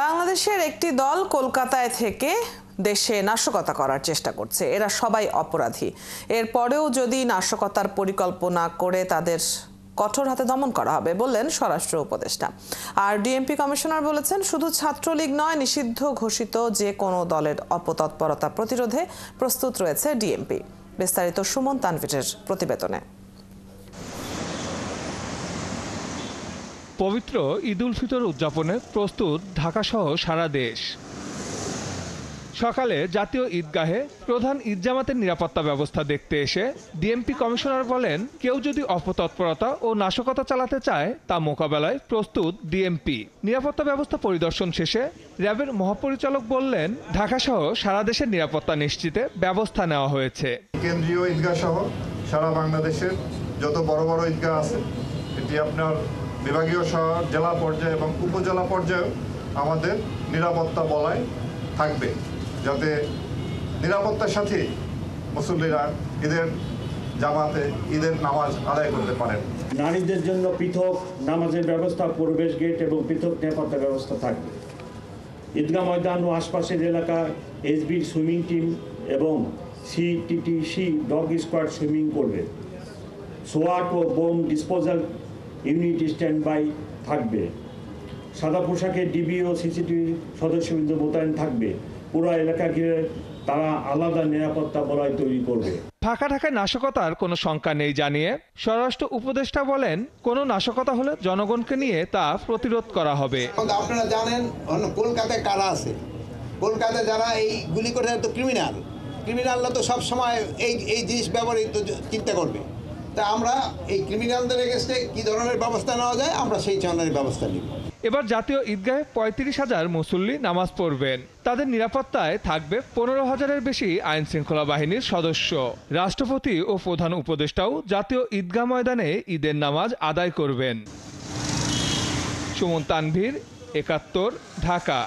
বাংলাদেশের একটি দল কলকাতায় থেকে দেশে নাশকতা করার চেষ্টা করছে। এরা সবাই অপরাধী। এরপরেও যদি নাশকতার পরিকল্পনা করে তাদের কঠোর হাতে দমন করা হবে বললেন স্বরাষ্ট্র উপদেষ্টা। আর ডিএমপি কমিশনার বলেছেন, শুধু ছাত্রলীগ নয়, নিষিদ্ধ ঘোষিত যে কোনো দলের অপতৎপরতা প্রতিরোধে প্রস্তুত রয়েছে ডিএমপি। বিস্তারিত সুমন তানভীরের প্রতিবেদনে। পবিত্র ঈদ উল ফিতর উদযাপনে প্রস্তুত ঢাকাসহ সারা দেশ। সকালে জাতীয় ঈদগাহে প্রধান ঈদ জামাতের নিরাপত্তা ব্যবস্থা দেখতে এসে ডিএমপি কমিশনার বলেন, কেউ যদি অপতৎপরতা ও নাশকতা চালাতে চায় তা মোকাবেলায় প্রস্তুত ডিএমপি। নিরাপত্তা ব্যবস্থা পরিদর্শন শেষে র্যাবের মহাপরিচালক বললেন, ঢাকাসহ সারা দেশের নিরাপত্তা নিশ্চিতে ব্যবস্থা নেওয়া হয়েছে। কেন্দ্রীয় ঈদগাহ সহ সারা বাংলাদেশের যত বড় বড় ঈদগাহ আছে, এটি আপনার বিভাগীয় শহর, জেলা পর্যায়ে এবং উপজেলা পর্যায়েও আমাদের নিরাপত্তা বলয় থাকবে, যাতে নিরাপত্তার সাথে মুসল্লিরা ঈদের জামাতে ঈদের নামাজ আদায় করতে পারেন। নারীদের জন্য পৃথক নামাজের ব্যবস্থা, প্রবেশ গেট এবং পৃথক নিরাপত্তা ব্যবস্থা থাকবে। ঈদগাহ ময়দান ও আশপাশের এলাকায় এসবির সুইমিং টিম এবং সিটিটিসি ডগ স্কোয়াড সুইমিং করবে। সোয়াট ও bomb disposal unit stand by থাকবে। সাদা পোশাকে ডিবি ও সিসিটিভি সদস্যবৃন্দ মোতায়েন থাকবে। পুরো এলাকা ঘিরে তারা আলাদা নিরাপত্তা বলয় তৈরি করবে। ফাঁকা ঢাকায় নাশকতার কোনো শঙ্কা নেই জানিয়ে স্বরাষ্ট্র উপদেষ্টা বলেন, কোনো নাশকতা হলে জনগণকে নিয়ে তা প্রতিরোধ করা হবে। আপনারা জানেন কলকাতায় কারা আছে, কলকাতায় যারা এই গুলি করে তো ক্রিমিনালরা তো সবসময় এই জিনিস ব্যবহৃত চিন্তা করবে। তা আমরা এই ক্রিমিনালদের এগেইনস্টে কি ধরনের ব্যবস্থা নেওয়া যায়, আমরা সেই ধরনের ব্যবস্থা নিব। এবার জাতীয় ঈদগাহে 35,000 মুসল্লি নামাজ পড়বেন। তাদের নিরাপত্তায় থাকবে 15,000-এর বেশি আইন শৃঙ্খলা বাহিনীর সদস্য। রাষ্ট্রপতি ও প্রধান উপদেষ্টাও জাতীয় ঈদগাহ ময়দানে ঈদের নামাজ আদায় করবেন। সুমন তানভীর, 71, ঢাকা।